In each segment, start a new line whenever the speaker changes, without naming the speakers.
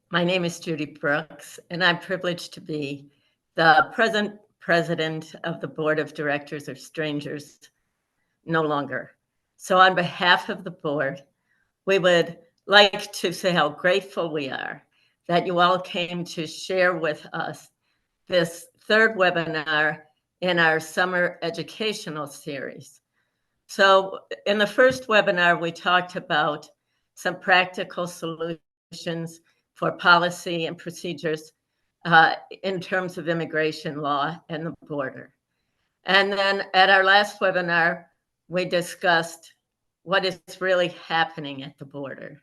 My name is Judy Brooks, and I'm privileged to be the present president of the board of directors of Strangers No Longer. So, on behalf of the board, we would like to say how grateful we are that you all came to share with us this third webinar in our summer educational series. So, in the first webinar, we talked about some practical solutions for policy and procedures in terms of immigration law and the border. And then at our last webinar, we discussed what is really happening at the border.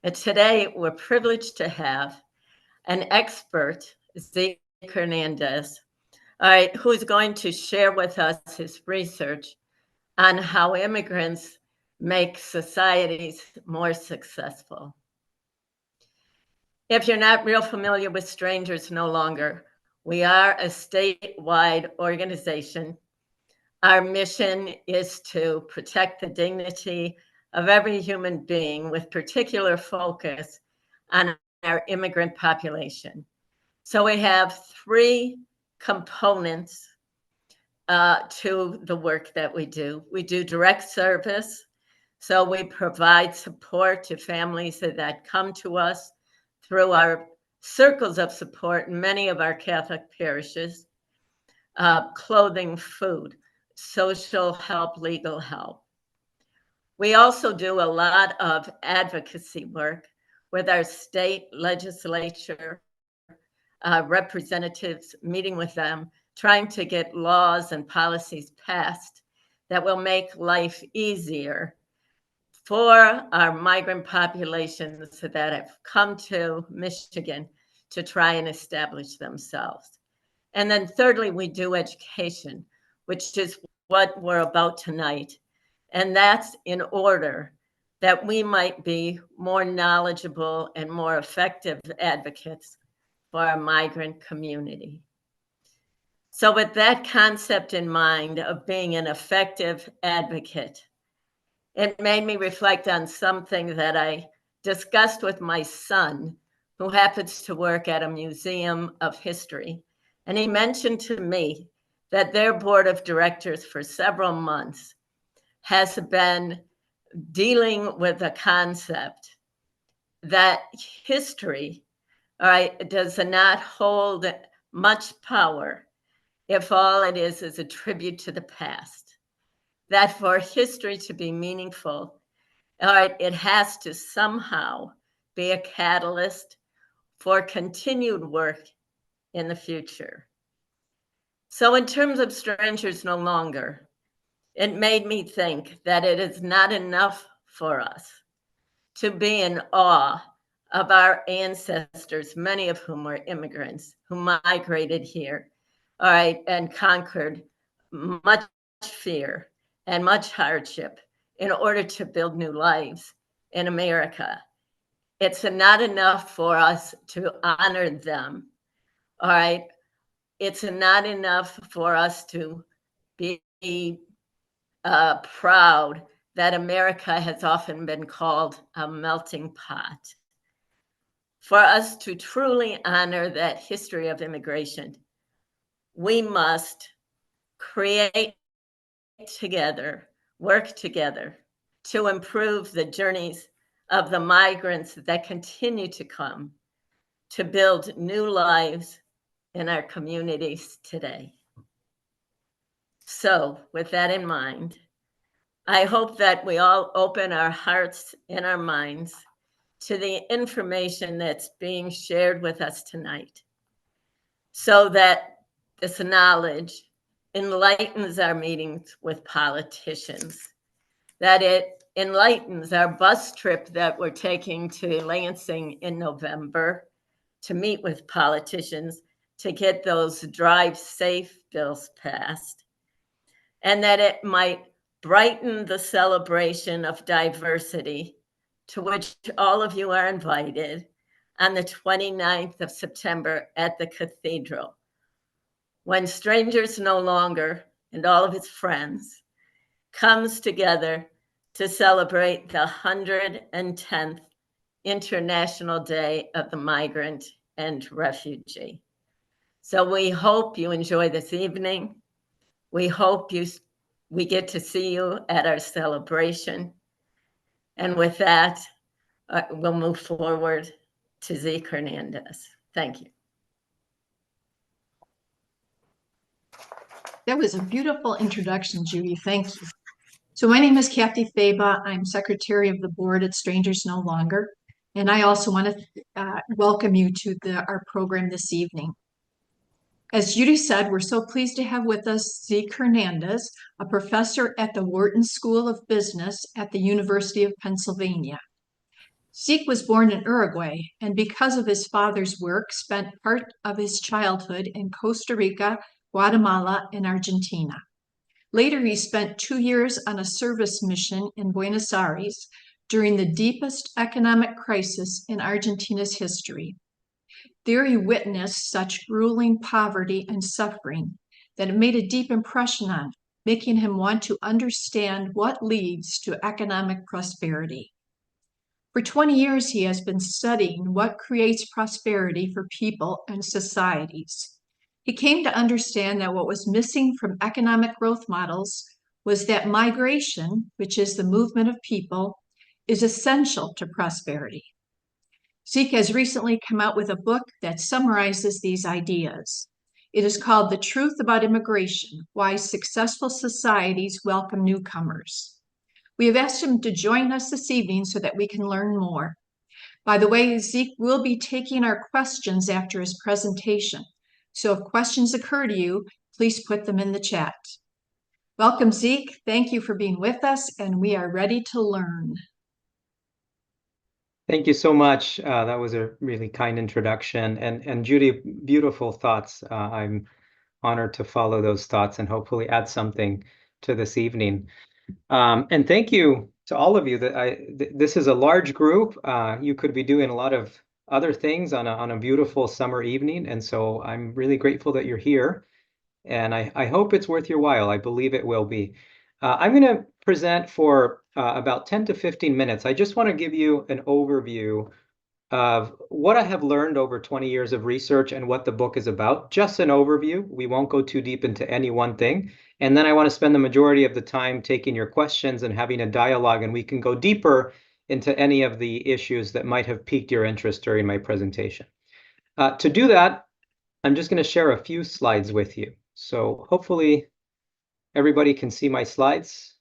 And today, we're privileged to have an expert, Zeke Hernandez, who's going to share with us his research on how immigrants make societies more successful. If you're not real familiar with Strangers No Longer, we are a statewide organization. Our mission is to protect the dignity of every human being with particular focus on our immigrant population. So we have three components to the work that we do. We do direct service. So we provide support to families that come to us through our circles of support in many of our Catholic parishes, clothing, food, social help, legal help. We also do a lot of advocacy work with our state legislature, representatives, meeting with them, trying to get laws and policies passed that will make life easier for our migrant populations that have come to Michigan to try and establish themselves. And then thirdly, we do education, which is what we're about tonight. And that's in order that we might be more knowledgeable and more effective advocates for our migrant community. So with that concept in mind of being an effective advocate, it made me reflect on something that I discussed with my son, who happens to work at a museum of history. And he mentioned to me that their board of directors for several months has been dealing with the concept that history, all right, does not hold much power if all it is a tribute to the past. That for history to be meaningful, all right, it has to somehow be a catalyst for continued work in the future. So, in terms of Strangers No Longer, it made me think that it is not enough for us to be in awe of our ancestors, many of whom were immigrants who migrated here, all right, and conquered much fear and much hardship in order to build new lives in America. It's not enough for us to honor them, all right? It's not enough for us to be proud that America has often been called a melting pot. For us to truly honor that history of immigration, we must create together, work together to improve the journeys of the migrants that continue to come to build new lives in our communities today. So, with that in mind, I hope that we all open our hearts and our minds to the information that's being shared with us tonight so that this knowledge enlightens our meetings with politicians, that it enlightens our bus trip that we're taking to Lansing in November to meet with politicians to get those drive safe bills passed, and that it might brighten the celebration of diversity to which all of you are invited on the 29th of September at the Cathedral, when Strangers No Longer and all of its friends comes together to celebrate the 110th International Day of the Migrant and Refugee. So we hope you enjoy this evening. We hope we get to see you at our celebration. And with that, we'll move forward to Zeke Hernandez. Thank you.
That was a beautiful introduction, Judy. Thank you. So my name is Kathy Faba. I'm secretary of the board at Strangers No Longer. And I also want to welcome you to our program this evening. As Judy said, we're so pleased to have with us Zeke Hernandez, a professor at the Wharton School of Business at the University of Pennsylvania. Zeke was born in Uruguay, and because of his father's work, spent part of his childhood in Costa Rica, Guatemala, and Argentina. Later, he spent 2 years on a service mission in Buenos Aires during the deepest economic crisis in Argentina's history. There he witnessed such grueling poverty and suffering that it made a deep impression on him, making him want to understand what leads to economic prosperity. For 20 years, he has been studying what creates prosperity for people and societies. He came to understand that what was missing from economic growth models was that migration, which is the movement of people, is essential to prosperity. Zeke has recently come out with a book that summarizes these ideas. It is called The Truth About Immigration: Why Successful Societies Welcome Newcomers. We have asked him to join us this evening so that we can learn more. By the way, Zeke will be taking our questions after his presentation. So if questions occur to you, please put them in the chat. Welcome, Zeke. Thank you for being with us, and we are ready to learn.
Thank you so much. That was a really kind introduction. And Judy, beautiful thoughts. I'm honored to follow those thoughts and hopefully add something to this evening. And thank you to all of you. This is a large group. You could be doing a lot of other things on a beautiful summer evening. And so I'm really grateful that you're here. And I hope it's worth your while. I believe it will be. I'm going to present for about 10 to 15 minutes. I just want to give you an overview of what I have learned over 20 years of research and what the book is about. Just an overview. We won't go too deep into any one thing. And then I want to spend the majority of the time taking your questions and having a dialogue, and we can go deeper into any of the issues that might have piqued your interest during my presentation. To do that, I'm just going to share a few slides with you. So hopefully everybody can see my slides.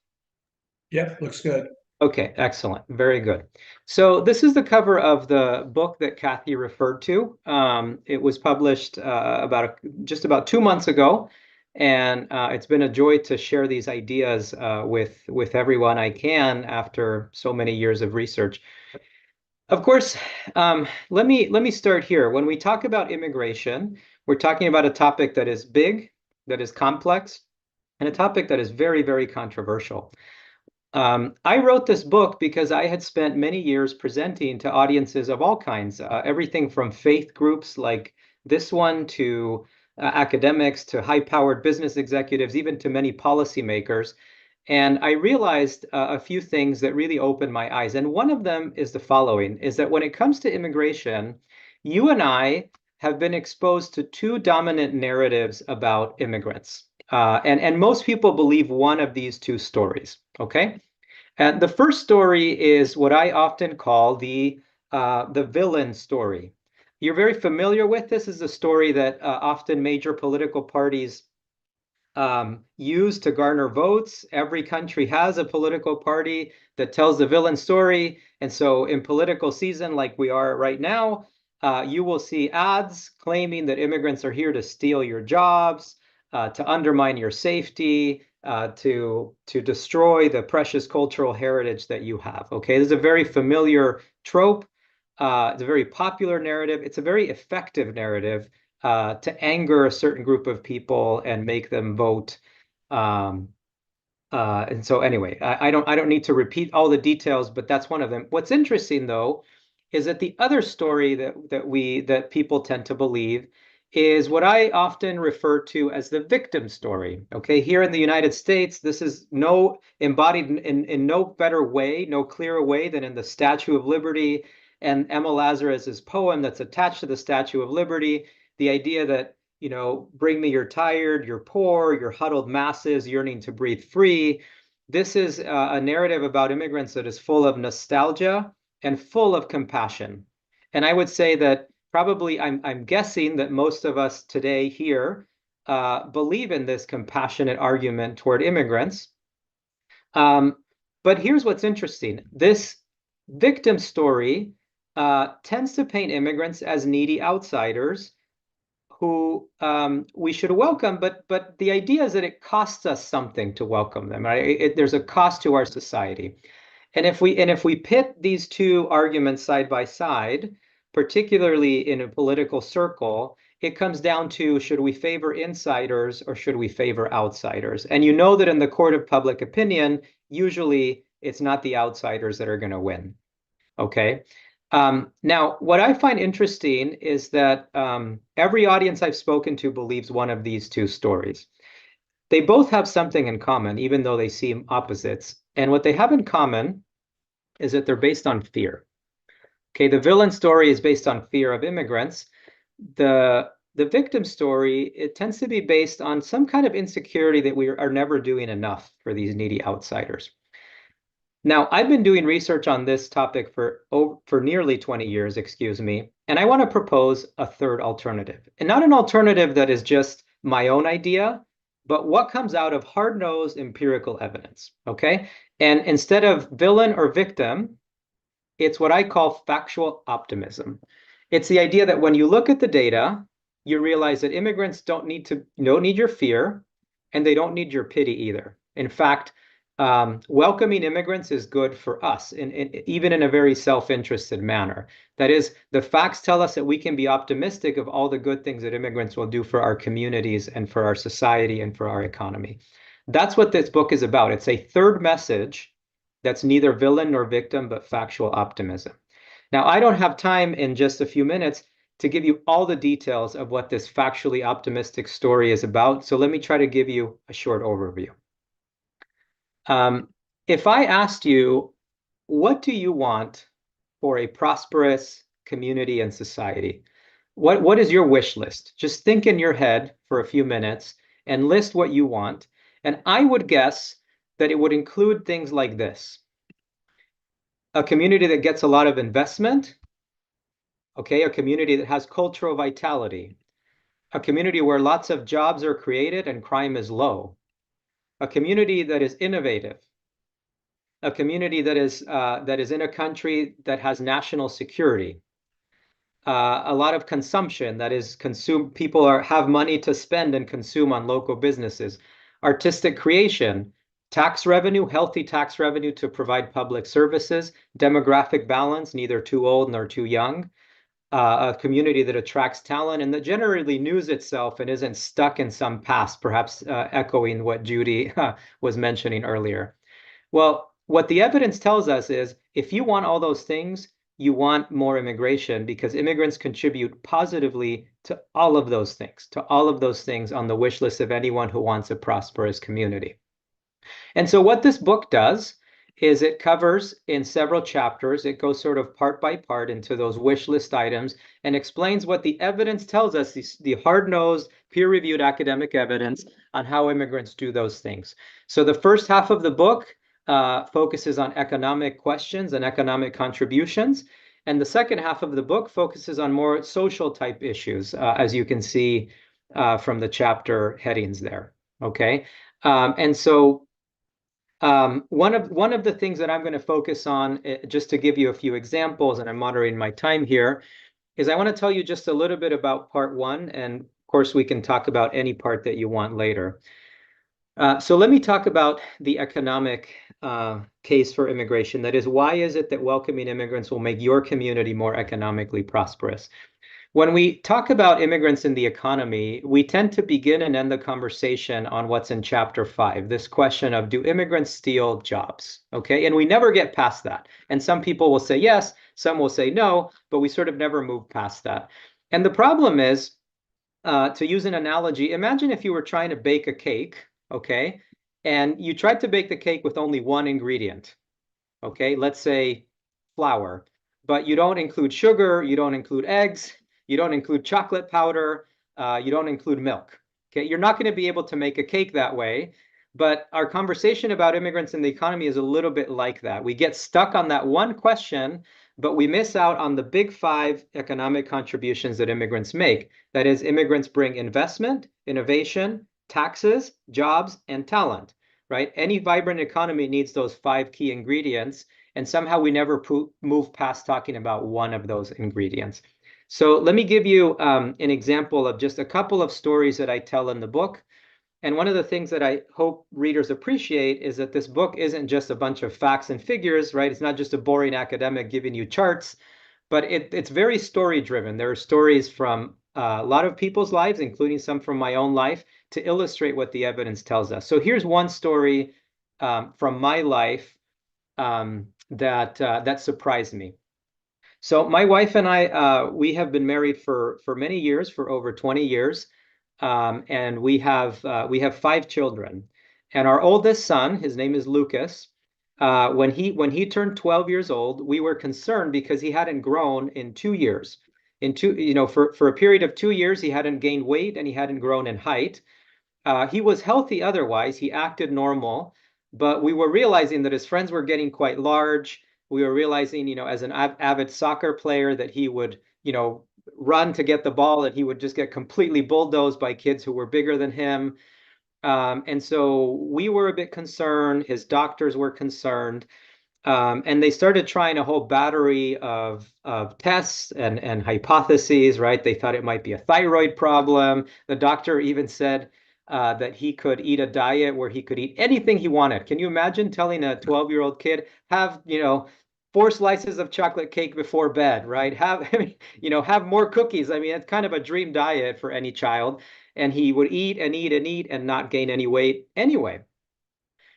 Yep, looks good.
Okay, excellent. Very good. So this is the cover of the book that Kathy referred to. It was published just about 2 months ago, and it's been a joy to share these ideas with everyone I can after so many years of research. Of course, let me start here. When we talk about immigration, we're talking about a topic that is big, that is complex, and a topic that is very, very controversial. I wrote this book because I had spent many years presenting to audiences of all kinds, everything from faith groups like this one to academics to high-powered business executives, even to many policymakers. And I realized a few things that really opened my eyes. And one of them is the following, is that when it comes to immigration, you and I have been exposed to two dominant narratives about immigrants. And most people believe one of these two stories, okay? And the first story is what I often call the villain story. You're very familiar with this. This is a story that often major political parties use to garner votes. Every country has a political party that tells the villain story. And so in political season, like we are right now, you will see ads claiming that immigrants are here to steal your jobs, to undermine your safety, to destroy the precious cultural heritage that you have. Okay, this is a very familiar trope. It's a very popular narrative. It's a very effective narrative to anger a certain group of people and make them vote. And so anyway, I don't need to repeat all the details, but that's one of them. What's interesting though is that the other story that people tend to believe is what I often refer to as the victim story. Okay, here in the United States, this is embodied in no better way, no clearer way than in the Statue of Liberty and Emma Lazarus's poem that's attached to the Statue of Liberty, the idea that, you know, bring me your tired, your poor, your huddled masses yearning to breathe free. This is a narrative about immigrants that is full of nostalgia and full of compassion. And I would say that probably I'm guessing that most of us today here believe in this compassionate argument toward immigrants. But here's what's interesting. This victim story tends to paint immigrants as needy outsiders who we should welcome, but the idea is that it costs us something to welcome them. Right? There's a cost to our society. And if we pit these two arguments side by side, particularly in a political circle, it comes down to, should we favor insiders or should we favor outsiders? And you know that in the court of public opinion, usually it's not the outsiders that are going to win. Okay. Now, what I find interesting is that every audience I've spoken to believes one of these two stories. They both have something in common, even though they seem opposites. And what they have in common is that they're based on fear. Okay, the villain story is based on fear of immigrants. The victim story, it tends to be based on some kind of insecurity that we are never doing enough for these needy outsiders. Now, I've been doing research on this topic for nearly 20 years, excuse me, and I want to propose a third alternative. And not an alternative that is just my own idea, but what comes out of hard-nosed empirical evidence, okay? And instead of villain or victim, it's what I call factual optimism. It's the idea that when you look at the data, you realize that immigrants don't need your fear, and they don't need your pity either. In fact, welcoming immigrants is good for us, even in a very self-interested manner. That is, the facts tell us that we can be optimistic of all the good things that immigrants will do for our communities and for our society and for our economy. That's what this book is about. It's a third message that's neither villain nor victim, but factual optimism. Now, I don't have time in just a few minutes to give you all the details of what this factually optimistic story is about, so let me try to give you a short overview. If I asked you, what do you want for a prosperous community and society? What is your wish list? Just think in your head for a few minutes and list what you want. And I would guess that it would include things like this: a community that gets a lot of investment, okay, a community that has cultural vitality, a community where lots of jobs are created and crime is low, a community that is innovative, a community that is in a country that has national security, a lot of consumption, that is, people have money to spend and consume on local businesses, artistic creation, tax revenue, healthy tax revenue to provide public services, demographic balance, neither too old nor too young, a community that attracts talent and that generally news itself and isn't stuck in some past, perhaps echoing what Judy was mentioning earlier. Well, what the evidence tells us is if you want all those things, you want more immigration, because immigrants contribute positively to all of those things on the wish list of anyone who wants a prosperous community. And so what this book does is it covers in several chapters, it goes sort of part by part into those wish list items and explains what the evidence tells us, the hard-nosed, peer-reviewed academic evidence on how immigrants do those things. So the first half of the book focuses on economic questions and economic contributions. And the second half of the book focuses on more social type issues, as you can see from the chapter headings there. Okay. And so one of the things that I'm going to focus on, just to give you a few examples, and I'm moderating my time here, is I want to tell you just a little bit about part one. And of course, we can talk about any part that you want later. So let me talk about the economic case for immigration. That is, why is it that welcoming immigrants will make your community more economically prosperous? When we talk about immigrants in the economy, we tend to begin and end the conversation on what's in chapter 5, this question of, do immigrants steal jobs? Okay, and we never get past that. And some people will say yes, some will say no, but we sort of never move past that. And the problem is, to use an analogy, imagine if you were trying to bake a cake, okay, and you tried to bake the cake with only one ingredient, okay, let's say flour. but you don't include sugar, you don't include eggs, you don't include chocolate powder, you don't include milk. Okay, you're not going to be able to make a cake that way. But our conversation about immigrants in the economy is a little bit like that. We get stuck on that one question, but we miss out on the big five economic contributions that immigrants make. That is, immigrants bring investment, innovation, taxes, jobs, and talent, right? Any vibrant economy needs those five key ingredients, and somehow we never move past talking about one of those ingredients. So let me give you an example of just a couple of stories that I tell in the book. And one of the things that I hope readers appreciate is that this book isn't just a bunch of facts and figures, right? It's not just a boring academic giving you charts, but it's very story driven. There are stories from a lot of people's lives, including some from my own life, to illustrate what the evidence tells us. So here's one story from my life that surprised me. So my wife and I, we have been married for many years, for over 20 years. And we have 5 children. And our oldest son, his name is Lucas. When he turned 12 years old, we were concerned because he hadn't grown in 2 years. For a period of 2 years, he hadn't gained weight and he hadn't grown in height. He was healthy otherwise. He acted normal, but we were realizing that his friends were getting quite large. We were realizing, as an avid soccer player, that he would, run to get the ball, and he would just get completely bulldozed by kids who were bigger than him. And so we were a bit concerned. His doctors were concerned. And they started trying a whole battery of tests and hypotheses, right? They thought it might be a thyroid problem. The doctor even said that he could eat a diet where he could eat anything he wanted. Can you imagine telling a 12-year-old kid, have, 4 slices of chocolate cake before bed, right? Have more cookies. I mean, it's kind of a dream diet for any child. And he would eat and eat and eat and not gain any weight anyway.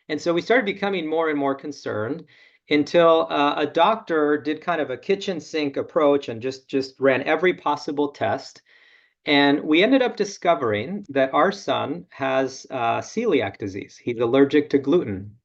And so we started becoming more and more concerned until a doctor did kind of a kitchen sink approach and just ran every possible test. And we ended up discovering that our son has celiac disease. He's allergic to gluten.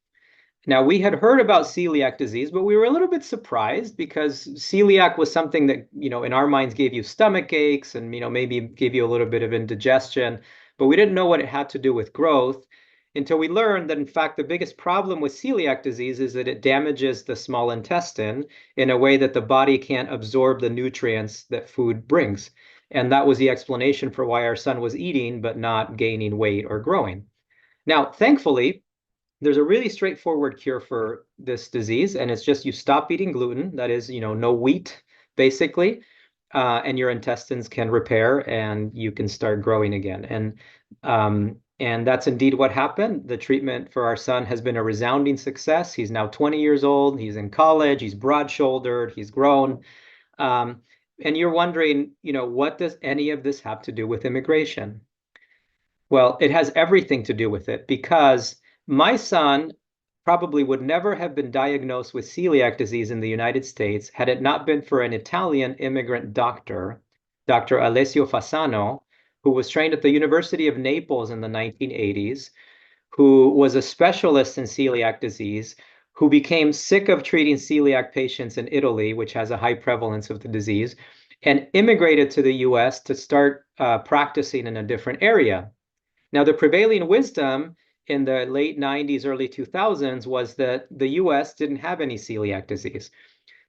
Now, we had heard about celiac disease, but we were a little bit surprised because celiac was something that, in our minds gave you stomach aches and, maybe gave you a little bit of indigestion, but we didn't know what it had to do with growth until we learned that, in fact, the biggest problem with celiac disease is that it damages the small intestine in a way that the body can't absorb the nutrients that food brings. And that was the explanation for why our son was eating, but not gaining weight or growing. Now, thankfully, there's a really straightforward cure for this disease, and it's just you stop eating gluten. That is, no wheat, basically, and your intestines can repair and you can start growing again. And that's indeed what happened. The treatment for our son has been a resounding success. He's now 20 years old. He's in college. He's broad-shouldered. He's grown. And you're wondering, what does any of this have to do with immigration? Well, it has everything to do with it, because my son probably would never have been diagnosed with celiac disease in the United States had it not been for an Italian immigrant doctor, Dr. Alessio Fasano, who was trained at the University of Naples in the 1980s, who was a specialist in celiac disease, who became sick of treating celiac patients in Italy, which has a high prevalence of the disease, and immigrated to the US to start practicing in a different area. Now, the prevailing wisdom in the late 90s, early 2000s was that the US didn't have any celiac disease.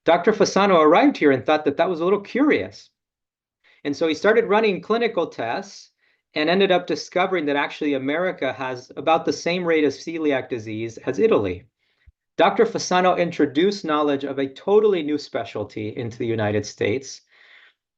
Dr. Fasano arrived here and thought that that was a little curious. And so he started running clinical tests and ended up discovering that actually America has about the same rate of celiac disease as Italy. Dr. Fasano introduced knowledge of a totally new specialty into the United States.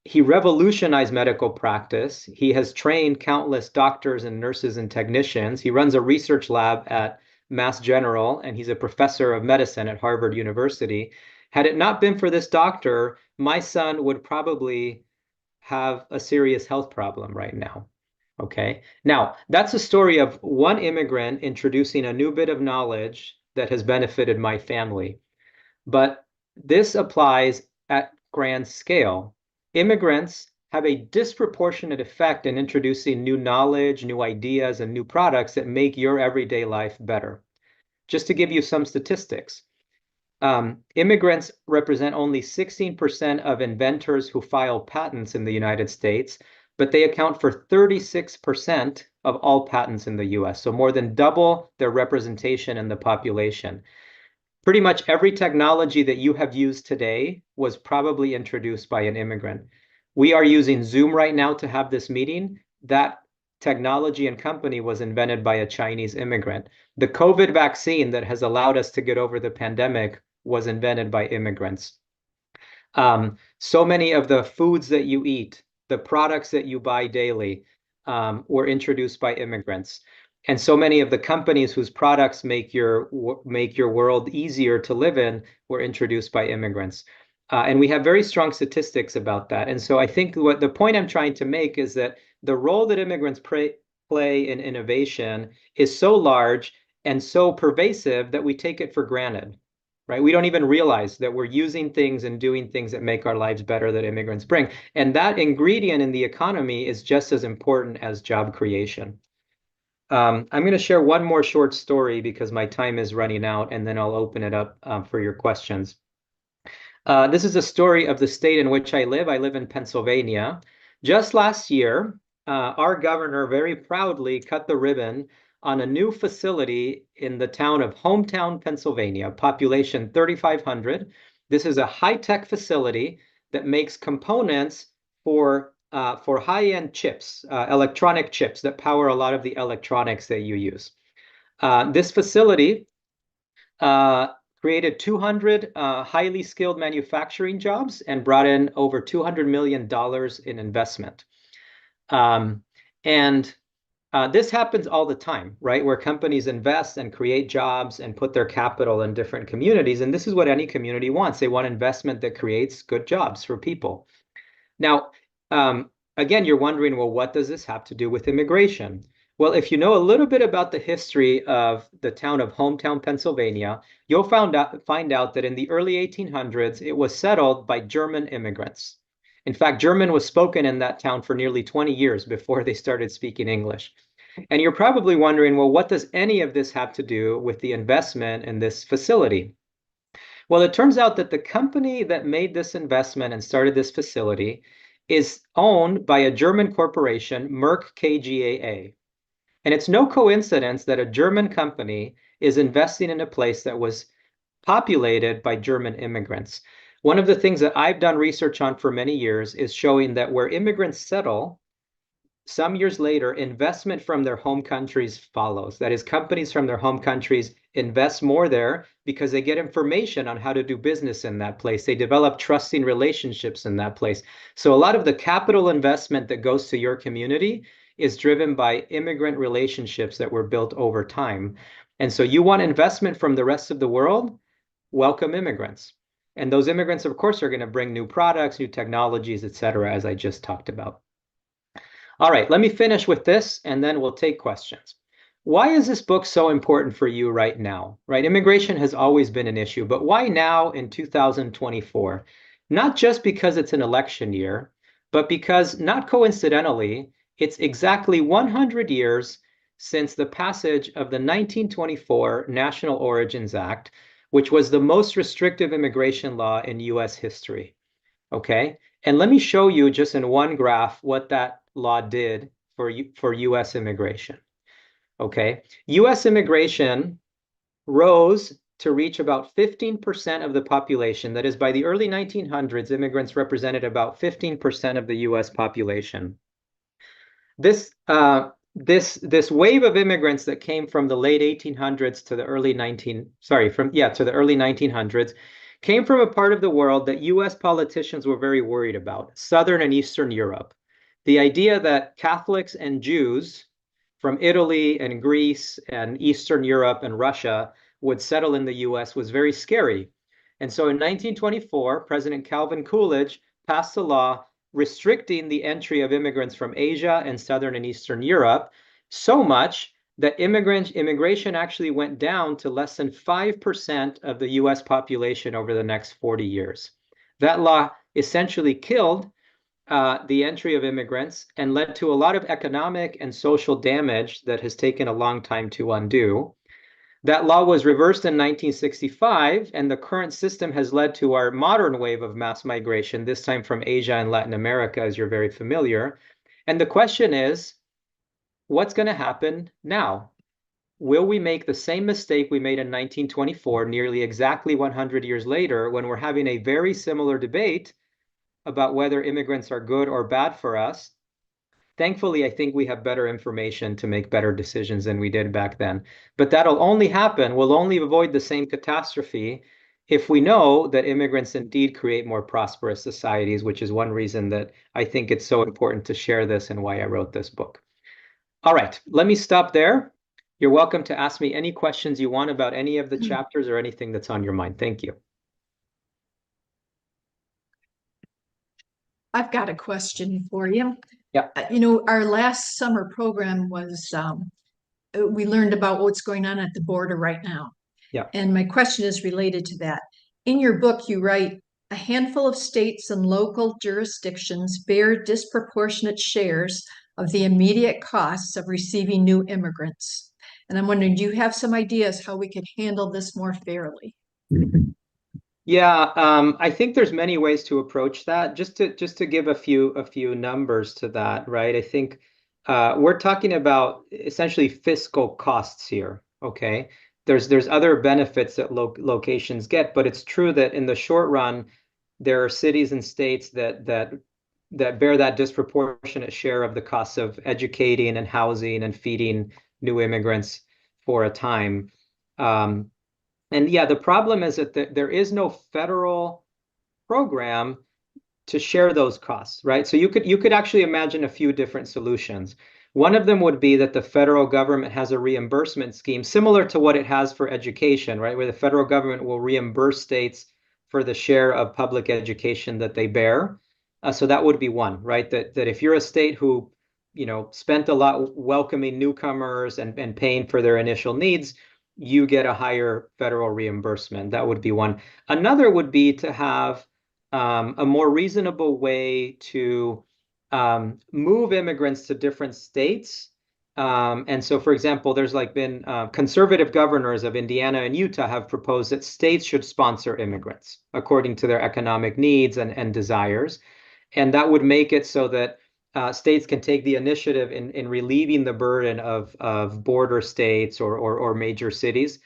He revolutionized medical practice. He has trained countless doctors and nurses and technicians. He runs a research lab at Mass General, and he's a professor of medicine at Harvard University. Had it not been for this doctor, my son would probably have a serious health problem right now. Okay. Now, that's a story of one immigrant introducing a new bit of knowledge that has benefited my family. But this applies at grand scale. Immigrants have a disproportionate effect in introducing new knowledge, new ideas, and new products that make your everyday life better. Just to give you some statistics, Immigrants represent only 16% of inventors who file patents in the United States, but they account for 36% of all patents in the US, so more than double their representation in the population. Pretty much every technology that you have used today was probably introduced by an immigrant. We are using Zoom right now to have this meeting. That technology and company was invented by a Chinese immigrant. The COVID vaccine that has allowed us to get over the pandemic was invented by immigrants. So many of the foods that you eat, the products that you buy daily, were introduced by immigrants. And so many of the companies whose products make your world easier to live in were introduced by immigrants. And we have very strong statistics about that. And so I think what the point I'm trying to make is that the role that immigrants play in innovation is so large and so pervasive that we take it for granted, right? We don't even realize that we're using things and doing things that make our lives better that immigrants bring. And that ingredient in the economy is just as important as job creation. I'm going to share one more short story because my time is running out, and then I'll open it up for your questions. This is a story of the state in which I live. I live in Pennsylvania. Just last year, our governor very proudly cut the ribbon on a new facility in the town of Hometown, Pennsylvania, population 3,500. This is a high-tech facility that makes components for high-end chips, electronic chips that power a lot of the electronics that you use. This facility created 200 highly skilled manufacturing jobs and brought in over $200 million in investment. This happens all the time, right? Where companies invest and create jobs and put their capital in different communities. And this is what any community wants. They want investment that creates good jobs for people. Now, again, you're wondering, well, what does this have to do with immigration? Well, if you know a little bit about the history of the town of Hometown, Pennsylvania, you'll find out that in the early 1800s, it was settled by German immigrants. In fact, German was spoken in that town for nearly 20 years before they started speaking English. And you're probably wondering, well, what does any of this have to do with the investment in this facility? Well, it turns out that the company that made this investment and started this facility is owned by a German corporation, Merck KGaA. And it's no coincidence that a German company is investing in a place that was populated by German immigrants. One of the things that I've done research on for many years is showing that where immigrants settle, some years later, investment from their home countries follows. That is, companies from their home countries invest more there because they get information on how to do business in that place. They develop trusting relationships in that place. So a lot of the capital investment that goes to your community is driven by immigrant relationships that were built over time. And so you want investment from the rest of the world? Welcome immigrants. And those immigrants, of course, are going to bring new products, new technologies, et cetera, as I just talked about. All right, let me finish with this, and then we'll take questions. Why is this book so important for you right now? Right, immigration has always been an issue, but why now in 2024? Not just because it's an election year, but because, not coincidentally, it's exactly 100 years since the passage of the 1924 National Origins Act, which was the most restrictive immigration law in US history. Okay, and let me show you just in one graph what that law did for US immigration. Okay, US immigration rose to reach about 15% of the population. That is, by the early 1900s, immigrants represented about 15% of the US population. This wave of immigrants that came from the late 1800s to the early 1900s came from a part of the world that US politicians were very worried about, Southern and Eastern Europe. The idea that Catholics and Jews from Italy and Greece and Eastern Europe and Russia would settle in the US was very scary. And so in 1924, President Calvin Coolidge passed a law restricting the entry of immigrants from Asia and Southern and Eastern Europe so much that immigration actually went down to less than 5% of the US population over the next 40 years. That law essentially killed the entry of immigrants and led to a lot of economic and social damage that has taken a long time to undo. That law was reversed in 1965, and the current system has led to our modern wave of mass migration, this time from Asia and Latin America, as you're very familiar. And the question is, what's going to happen now? Will we make the same mistake we made in 1924, nearly exactly 100 years later, when we're having a very similar debate about whether immigrants are good or bad for us? Thankfully, I think we have better information to make better decisions than we did back then. But that'll only happen, we'll only avoid the same catastrophe if we know that immigrants indeed create more prosperous societies, which is one reason that I think it's so important to share this and why I wrote this book. All right, let me stop there. You're welcome to ask me any questions you want about any of the chapters or anything that's on your mind. Thank you.
I've got a question for you.
Yeah.
Our last summer program was, we learned about what's going on at the border right now.
Yeah.
And my question is related to that. In your book, you write, a handful of states and local jurisdictions bear disproportionate shares of the immediate costs of receiving new immigrants. And I'm wondering, do you have some ideas how we could handle this more fairly?
Yeah, I think there's many ways to approach that. Just to give a few numbers to that, right? I think we're talking about essentially fiscal costs here. Okay, there's other benefits that locations get, but it's true that in the short run, there are cities and states that bear that disproportionate share of the costs of educating and housing and feeding new immigrants for a time. And yeah, the problem is that there is no federal program to share those costs, right? So you could actually imagine a few different solutions. One of them would be that the federal government has a reimbursement scheme similar to what it has for education, right? Where the federal government will reimburse states for the share of public education that they bear. So that would be one, right? That if you're a state who, spent a lot welcoming newcomers and paying for their initial needs, you get a higher federal reimbursement. That would be one. Another would be to have a more reasonable way to move immigrants to different states. And so, for example, there's been conservative governors of Indiana and Utah have proposed that states should sponsor immigrants according to their economic needs and desires. And that would make it so that states can take the initiative in relieving the burden of border states or major cities.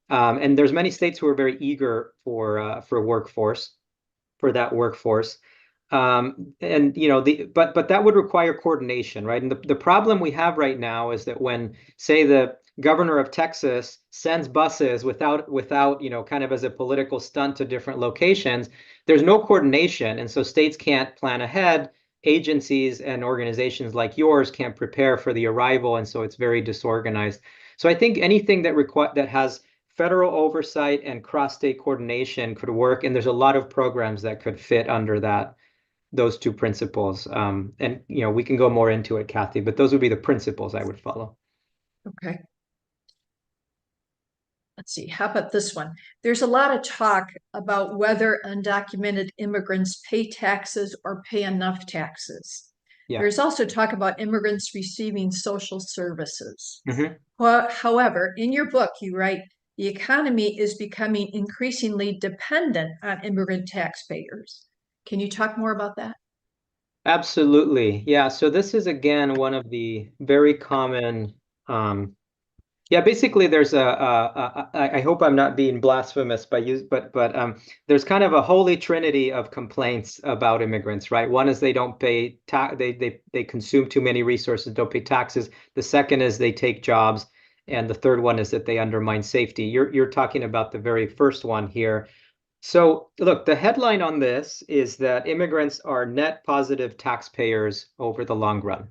And there's many states who are very eager for that workforce. But that would require coordination, right? And the problem we have right now is that when, say, the governor of Texas sends buses without kind of as a political stunt to different locations, there's no coordination. And so states can't plan ahead. Agencies and organizations like yours can't prepare for the arrival. And so it's very disorganized. So I think anything that has federal oversight and cross-state coordination could work. And there's a lot of programs that could fit under those two principles. And we can go more into it, Kathy, but those would be the principles I would follow.
Okay. Let's see, how about this one? There's a lot of talk about whether undocumented immigrants pay taxes or pay enough taxes. Yeah. There's also talk about immigrants receiving social services. However, in your book, you write, the economy is becoming increasingly dependent on immigrant taxpayers. Can you talk more about that?
Absolutely. Yeah. So this is, again, one of the very common basically there's I hope I'm not being blasphemous but there's kind of a holy trinity of complaints about immigrants, right? One is they don't pay they consume too many resources, don't pay taxes. The second is they take jobs, and the third one is that they undermine safety. You're talking about the very first one here. So look, the headline on this is that immigrants are net positive taxpayers over the long run.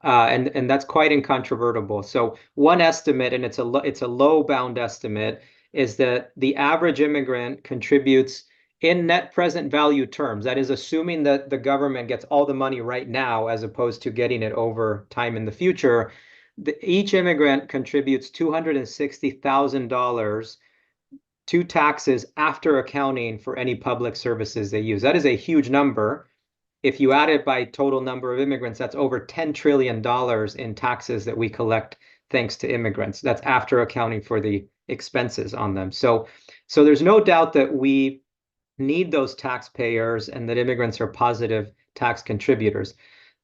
And that's quite incontrovertible. So one estimate, and it's a low bound estimate, is that the average immigrant contributes in net present value terms. That is assuming that the government gets all the money right now as opposed to getting it over time in the future. Each immigrant contributes $260,000 to taxes after accounting for any public services they use. That is a huge number. If you add it by total number of immigrants, that's over $10 trillion in taxes that we collect thanks to immigrants. That's after accounting for the expenses on them. So there's no doubt that we need those taxpayers and that immigrants are positive tax contributors.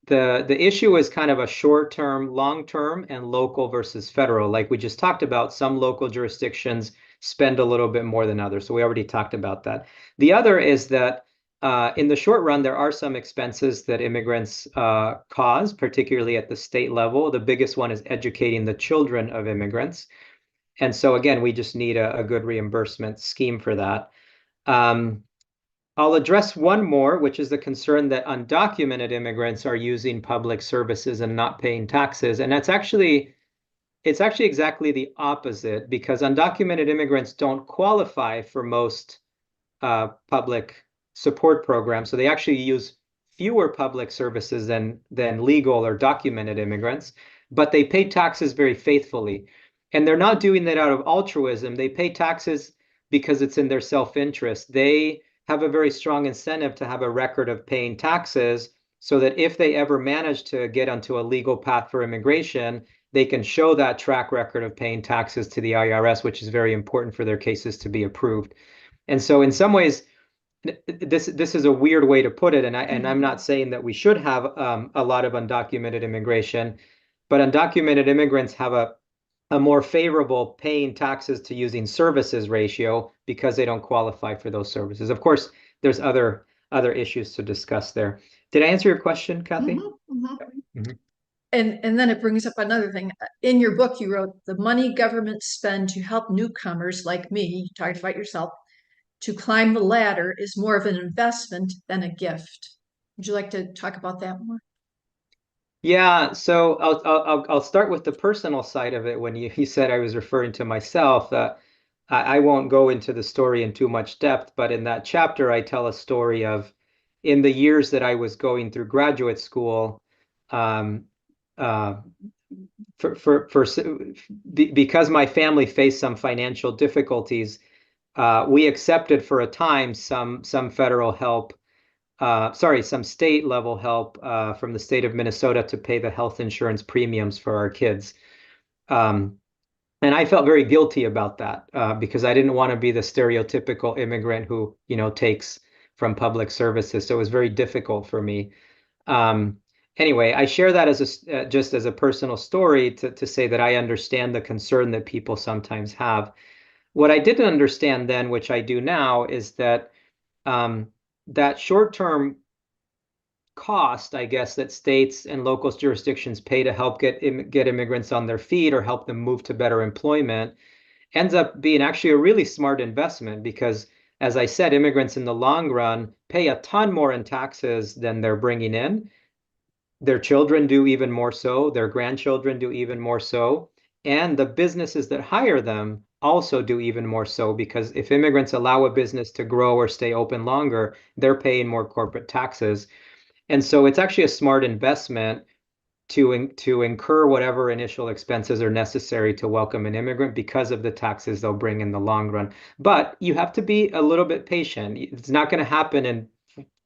The issue is kind of a short-term, long-term, and local versus federal. Like we just talked about, some local jurisdictions spend a little bit more than others. So we already talked about that. The other is that in the short run, there are some expenses that immigrants cause, particularly at the state level. The biggest one is educating the children of immigrants. And so again, we just need a good reimbursement scheme for that. I'll address one more, which is the concern that undocumented immigrants are using public services and not paying taxes. And it's actually exactly the opposite, because undocumented immigrants don't qualify for most public support programs. So they actually use fewer public services than legal or documented immigrants, but they pay taxes very faithfully. And they're not doing that out of altruism. They pay taxes because it's in their self-interest. They have a very strong incentive to have a record of paying taxes, so that if they ever manage to get onto a legal path for immigration, they can show that track record of paying taxes to the IRS, which is very important for their cases to be approved. And so in some ways, this is a weird way to put it, and I'm not saying that we should have a lot of undocumented immigration, but undocumented immigrants have a more favorable paying taxes to using services ratio because they don't qualify for those services. Of course, there's other issues to discuss there. Did I answer your question, Kathy?
Mm-hmm, mm-hmm.
Mm-hmm.
And then it brings up another thing. In your book, you wrote, the money governments spend to help newcomers like me, you talked about yourself, to climb the ladder is more of an investment than a gift. Would you like to talk about that more?
Yeah, so I'll start with the personal side of it. When you said I was referring to myself, I won't go into the story in too much depth, but in that chapter, I tell a story of in the years that I was going through graduate school, um, uh, because my family faced some financial difficulties, we accepted for a time some federal help. Some state level help from the state of Minnesota to pay the health insurance premiums for our kids. And I felt very guilty about that because I didn't want to be the stereotypical immigrant who, takes from public services. So it was very difficult for me. Anyway, I share that as just as a personal story to say that I understand the concern that people sometimes have. What I didn't understand then, which I do now, is that that short-term cost, I guess, that states and local jurisdictions pay to help get immigrants on their feet or help them move to better employment ends up being actually a really smart investment because, as I said, immigrants in the long run pay a ton more in taxes than they're bringing in. Their children do even more so. Their grandchildren do even more so. And the businesses that hire them also do even more so, because if immigrants allow a business to grow or stay open longer, they're paying more corporate taxes. And so it's actually a smart investment to incur whatever initial expenses are necessary to welcome an immigrant because of the taxes they'll bring in the long run. But you have to be a little bit patient. It's not going to happen in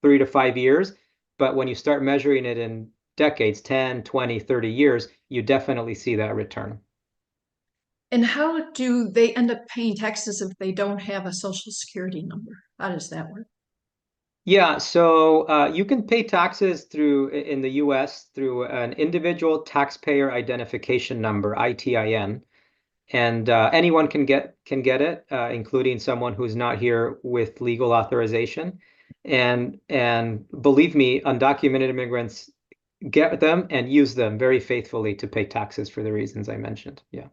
3 to 5 years, but when you start measuring it in decades, 10, 20, 30 years, you definitely see that return.
And how do they end up paying taxes if they don't have a social security number? How does that work?
Yeah, so you can pay taxes in the US through an individual taxpayer identification number, ITIN, and anyone can get it, including someone who's not here with legal authorization. And believe me, undocumented immigrants get them and use them very faithfully to pay taxes for the reasons I mentioned. Yeah.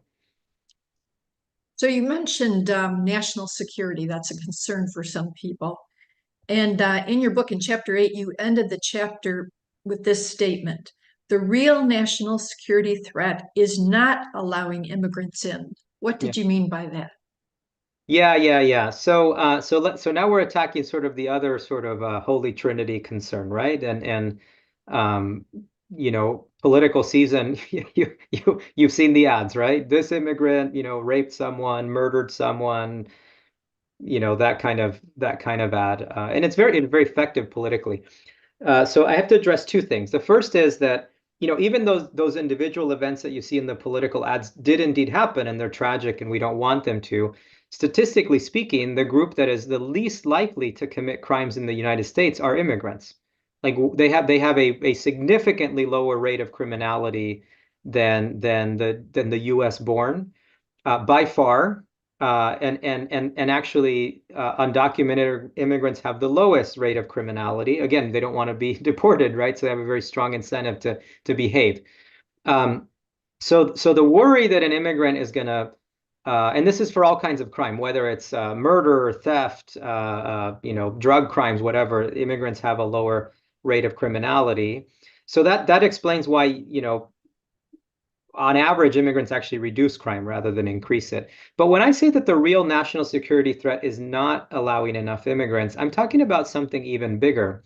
So you mentioned national security. That's a concern for some people. And in your book, in chapter 8, you ended the chapter with this statement: the real national security threat is not allowing immigrants in. What did you mean by that?
Yeah. So now we're attacking sort of the other sort of Holy Trinity concern, right? And um, political season. You've seen the ads, right? This immigrant, raped someone, murdered someone, that kind of ad, and it's very effective politically. So I have to address two things. The first is that even those individual events that you see in the political ads did indeed happen, and they're tragic, and we don't want them to. Statistically speaking, the group that is the least likely to commit crimes in the United States are immigrants. Like they have a significantly lower rate of criminality than the U.S. born by far. And actually, undocumented immigrants have the lowest rate of criminality. Again, they don't want to be deported, right? So they have a very strong incentive to behave. So the worry that an immigrant is going to, and this is for all kinds of crime, whether it's murder, theft, drug crimes, whatever, immigrants have a lower rate of criminality. So that explains why, on average, immigrants actually reduce crime rather than increase it. But when I say that the real national security threat is not allowing enough immigrants, I'm talking about something even bigger.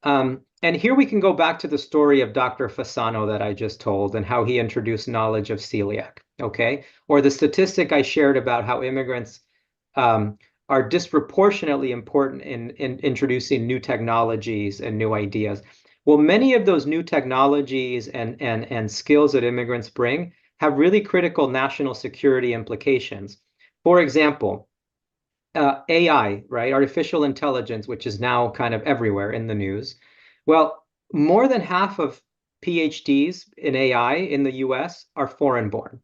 And here we can go back to the story of Dr. Fasano that I just told and how he introduced knowledge of celiac, okay? Or the statistic I shared about how immigrants are disproportionately important in introducing new technologies and new ideas. Well, many of those new technologies and skills that immigrants bring have really critical national security implications. For example, AI, right? Artificial intelligence, which is now kind of everywhere in the news. Well, more than half of PhDs in AI in the US are foreign born,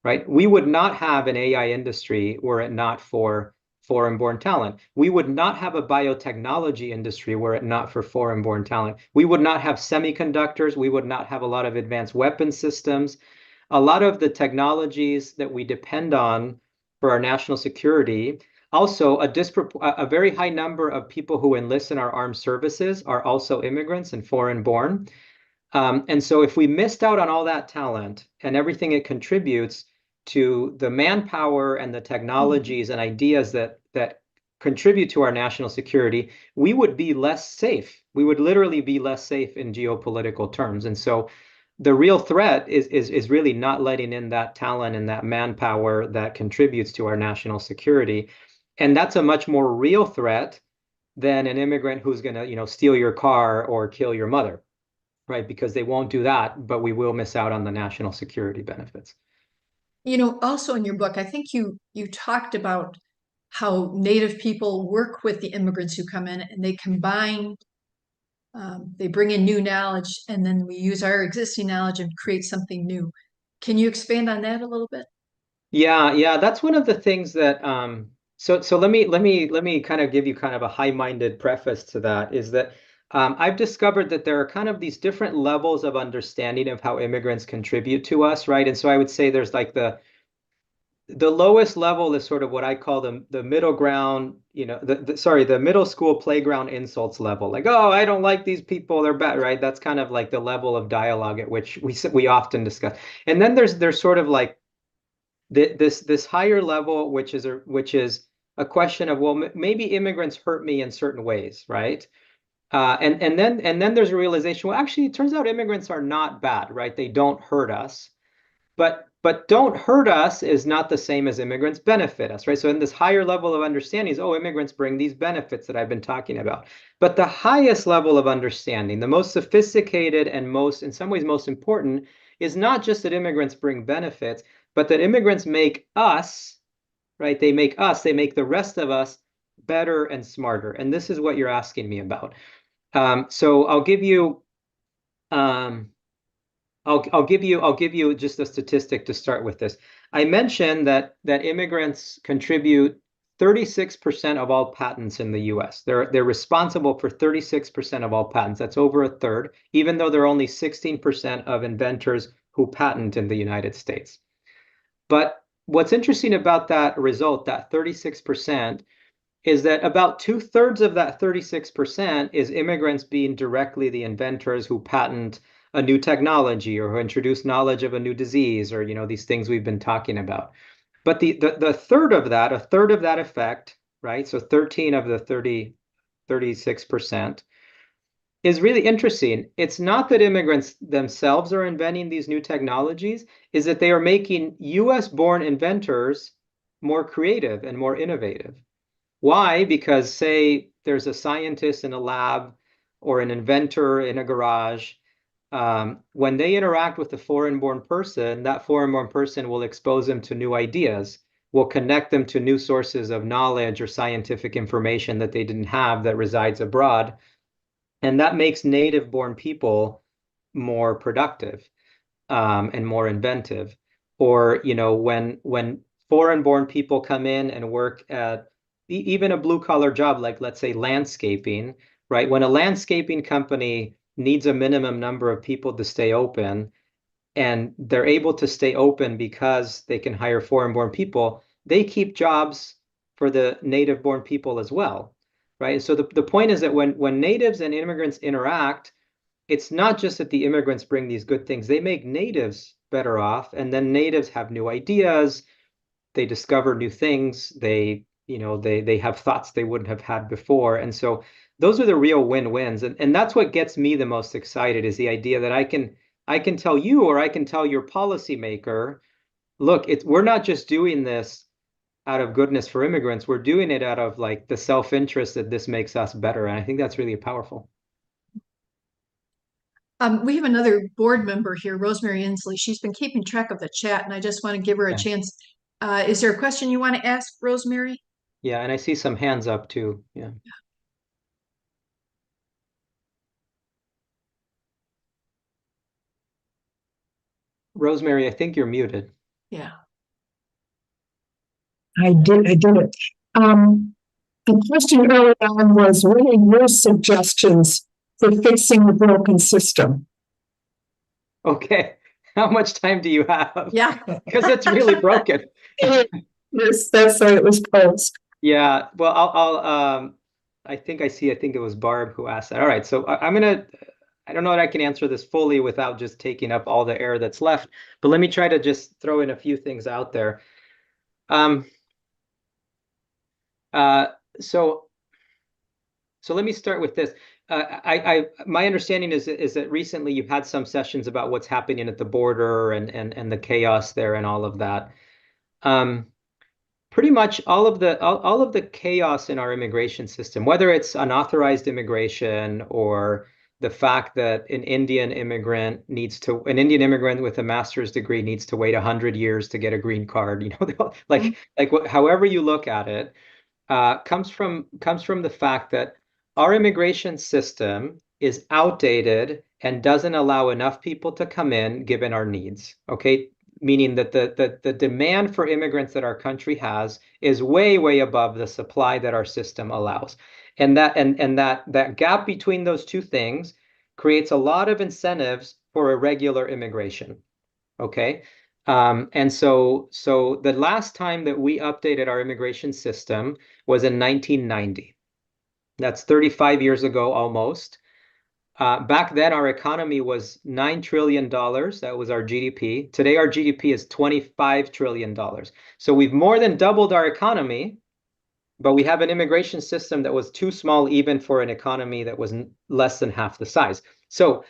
right? We would not have an AI industry were it not for foreign-born talent. We would not have a biotechnology industry were it not for foreign-born talent. We would not have semiconductors. We would not have a lot of advanced weapon systems. A lot of the technologies that we depend on for our national security. Also, a very high number of people who enlist in our armed services are also immigrants and foreign-born. And so if we missed out on all that talent and everything it contributes to the manpower and the technologies and ideas that contribute to our national security, we would be less safe. We would literally be less safe in geopolitical terms. And so the real threat is really not letting in that talent and that manpower that contributes to our national security. And that's a much more real threat than an immigrant who's going to, steal your car or kill your mother, right? Because they won't do that, but we will miss out on the national security benefits.
Also in your book, I think you talked about how Native people work with the immigrants who come in and they combine, they bring in new knowledge, and then we use our existing knowledge and create something new. Can you expand on that a little bit?
Yeah, that's one of the things that so let me kind of give you kind of a high-minded preface to that, is that I've discovered that there are kind of these different levels of understanding of how immigrants contribute to us, right? And so I would say there's like the lowest level is sort of what I call the middle ground, the middle school playground insults level. Like, oh, I don't like these people, they're bad, right? That's kind of like the level of dialogue at which we often discuss. And then there's sort of like this higher level, which is a question of, well, maybe immigrants hurt me in certain ways, right? And then there's a realization, well, actually, it turns out immigrants are not bad, right? They don't hurt us. But don't hurt us is not the same as immigrants benefit us, right? So in this higher level of understanding is, oh, immigrants bring these benefits that I've been talking about. But the highest level of understanding, the most sophisticated and in some ways, most important, is not just that immigrants bring benefits, but that immigrants make us, right? They make the rest of us better and smarter. And this is what you're asking me about. So I'll give you just a statistic to start with this. I mentioned that immigrants contribute 36% of all patents in the US. They're responsible for 36% of all patents. That's over a third, even though there are only 16% of inventors who patent in the United States. But what's interesting about that result, that 36%, is that about 2/3 of that 36% is immigrants being directly the inventors who patent a new technology or who introduce knowledge of a new disease, or these things we've been talking about. But the third of that, a third of that effect, right? So 13 of the 36% is really interesting. It's not that immigrants themselves are inventing these new technologies, is that they are making US-born inventors more creative and more innovative. Why? Because say there's a scientist in a lab or an inventor in a garage, when they interact with a foreign-born person, that foreign-born person will expose them to new ideas, will connect them to new sources of knowledge or scientific information that they didn't have that resides abroad. And that makes native-born people more productive and more inventive. Or, when foreign-born people come in and work at even a blue-collar job, like let's say landscaping, right? When a landscaping company needs a minimum number of people to stay open, and they're able to stay open because they can hire foreign-born people, they keep jobs for the native-born people as well, right? So the point is that when natives and immigrants interact, it's not just that the immigrants bring these good things, they make natives better off, and then natives have new ideas, they discover new things, they have thoughts they wouldn't have had before. And so those are the real win-wins. And that's what gets me the most excited, is the idea that I can tell you, or I can tell your policymaker, look, we're not just doing this out of goodness for immigrants, we're doing it out of like the self-interest that this makes us better. And I think that's really powerful.
We have another board member here, Rosemary Inslee. She's been keeping track of the chat, and I just want to give her a chance. Is there a question you want to ask, Rosemary?
Yeah, and I see some hands up too. Yeah. Rosemary, I think you're muted.
Yeah.
I did it. The question early on was, what are your suggestions for fixing the broken system?
Okay. How much time do you have?
Yeah.
Because it's really broken.
Yes, that's why it was posed.
Yeah. Well, I think it was Barb who asked that. All right. So I don't know that I can answer this fully without just taking up all the air that's left, but let me try to just throw in a few things out there. So let me start with this. My understanding is that recently you've had some sessions about what's happening at the border and the chaos there and all of that. Pretty much all of the chaos in our immigration system, whether it's unauthorized immigration or the fact that an Indian immigrant with a master's degree needs to wait 100 years to get a green card, however you look at it, comes from the fact that our immigration system is outdated and doesn't allow enough people to come in given our needs. Okay, meaning that the demand for immigrants that our country has is way above the supply that our system allows, and that gap between those two things creates a lot of incentives for irregular immigration. Okay. And so the last time that we updated our immigration system was in 1990. That's 35 years ago almost. Back then, our economy was $9 trillion. That was our GDP. Today, our GDP is $25 trillion. So we've more than doubled our economy, but we have an immigration system that was too small even for an economy that was less than half the size. So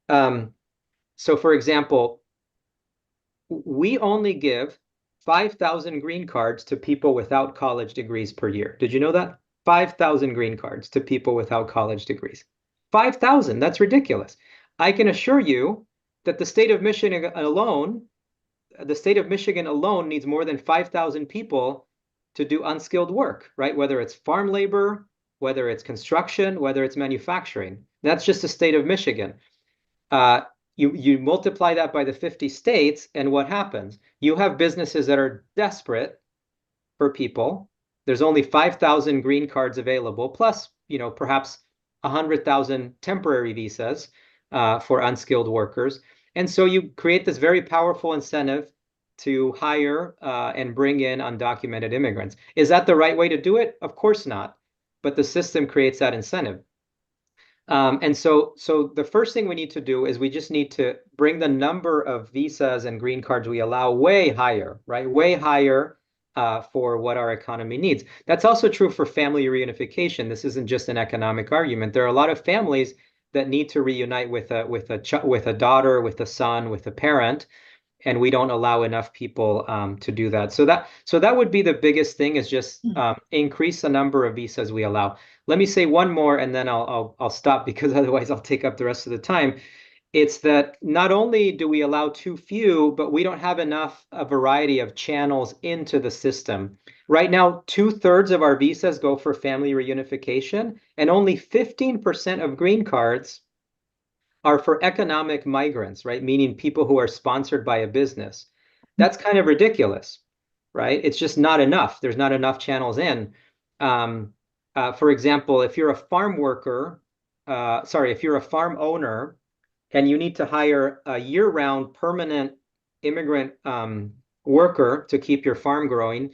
for example, we only give 5,000 green cards to people without college degrees per year. Did you know that? 5,000 green cards to people without college degrees. 5,000, that's ridiculous. I can assure you that the state of Michigan alone needs more than 5,000 people to do unskilled work, right? Whether it's farm labor, whether it's construction, whether it's manufacturing. That's just the state of Michigan. You multiply that by the 50 states, and what happens? You have businesses that are desperate for people. There's only 5,000 green cards available, plus, perhaps 100,000 temporary visas for unskilled workers. And so you create this very powerful incentive to hire and bring in undocumented immigrants. Is that the right way to do it? Of course not. But the system creates that incentive. And so the first thing we need to do is we just need to bring the number of visas and green cards we allow way higher, right? Way higher for what our economy needs. That's also true for family reunification. This isn't just an economic argument. There are a lot of families that need to reunite with a daughter, with a son, with a parent, and we don't allow enough people to do that. So that would be the biggest thing, is just increase the number of visas we allow. Let me say one more, and then I'll stop, because otherwise I'll take up the rest of the time. It's that not only do we allow too few, but we don't have enough a variety of channels into the system. Right now, 2/3 of our visas go for family reunification, and only 15% of green cards are for economic migrants, right? Meaning people who are sponsored by a business. That's kind of ridiculous, right? It's just not enough. There's not enough channels in. For example, if you're a farm worker, if you're a farm owner and you need to hire a year-round permanent immigrant worker to keep your farm growing,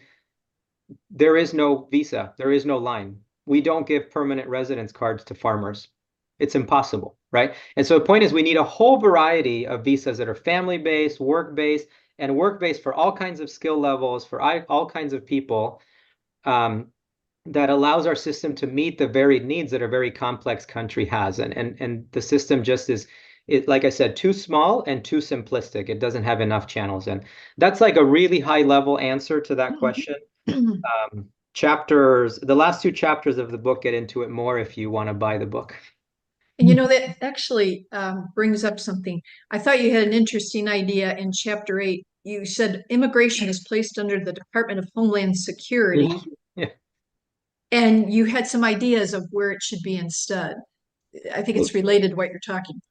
there is no visa, there is no line. We don't give permanent residence cards to farmers. It's impossible, right? And so the point is we need a whole variety of visas that are family-based, work-based, and work-based for all kinds of skill levels, for all kinds of people, that allows our system to meet the varied needs that a very complex country has. And the system just is, like I said, too small and too simplistic. It doesn't have enough channels in. That's like a really high-level answer to that question. The last 2 chapters of the book get into it more if you want to buy the book.
And you know, that actually brings up something. I thought you had an interesting idea in chapter 8. You said immigration is placed under the Department of Homeland Security.
Yeah.
And you had some ideas of where it should be instead. I think it's related to what you're talking.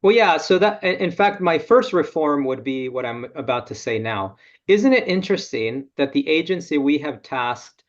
Well, yeah, so that, in fact, my first reform would be what I'm about to say now. Isn't it interesting that the agency we have tasked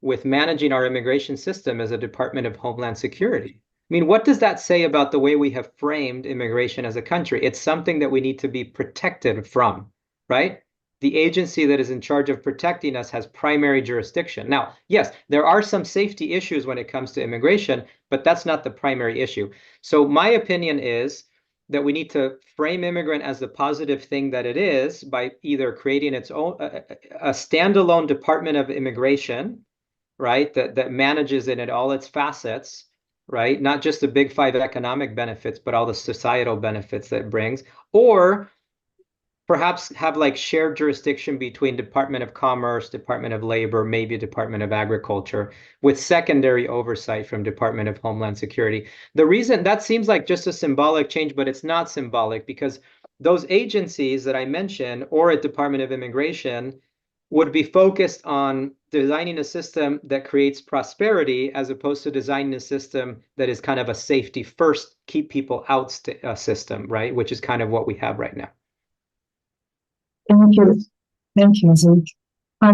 with managing our immigration system is a Department of Homeland Security? I mean, what does that say about the way we have framed immigration as a country? It's something that we need to be protected from, right? The agency that is in charge of protecting us has primary jurisdiction. Now, yes, there are some safety issues when it comes to immigration, but that's not the primary issue. So my opinion is that we need to frame immigrant as the positive thing that it is by either creating its own a standalone Department of Immigration, right, that manages it in all its facets, right, not just the big 5 economic benefits, but all the societal benefits that it brings, or perhaps have like shared jurisdiction between Department of Commerce, Department of Labor, maybe Department of Agriculture, with secondary oversight from Department of Homeland Security. The reason that seems like just a symbolic change, but it's not symbolic, because those agencies that I mentioned, or a Department of Immigration, would be focused on designing a system that creates prosperity, as opposed to designing a system that is kind of a safety first, keep people out system, right? Which is kind of what we have right now.
Thank you. Thank you, Zeke.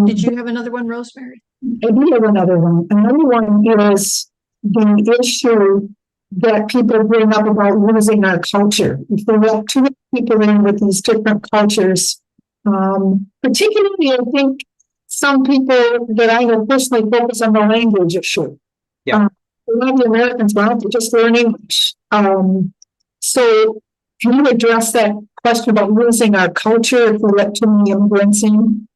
Did you have another one, Rosemary?
I do have another one. Another one is the issue that people bring up about losing our culture. If we let too many people in with these different cultures, particularly, I think some people that I know personally focus on the language issue.
Yeah.
A lot of the Americans want to just learn English. So can you address that question about losing our culture if we let too many immigrants in?